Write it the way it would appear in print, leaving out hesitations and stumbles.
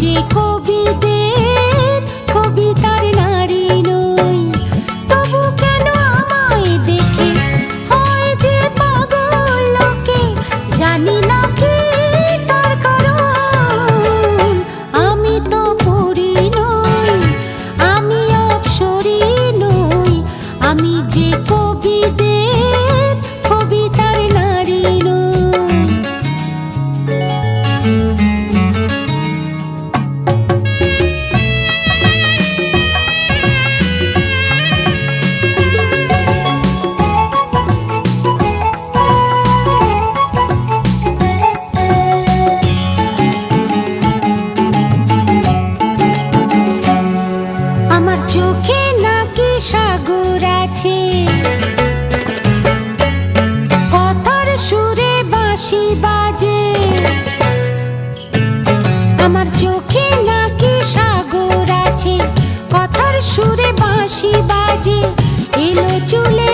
যে কবিদের কবিতার নারী নই, তবু কেন আমায় দেখে হয় যে পাগল লোকে, জানি না কি তার কারণ। আমি তো পড়ি নই, আমি অপ্সরী নই, আমি যে কবিদের কবিতার নারী নই। আমার চোখে নাকি সাগর আছে, কথার সুরে বাঁশি বাজে। আমার চোখে নাকি সাগর আছে, কথার সুরে বাঁশি বাজে। এলো চুলে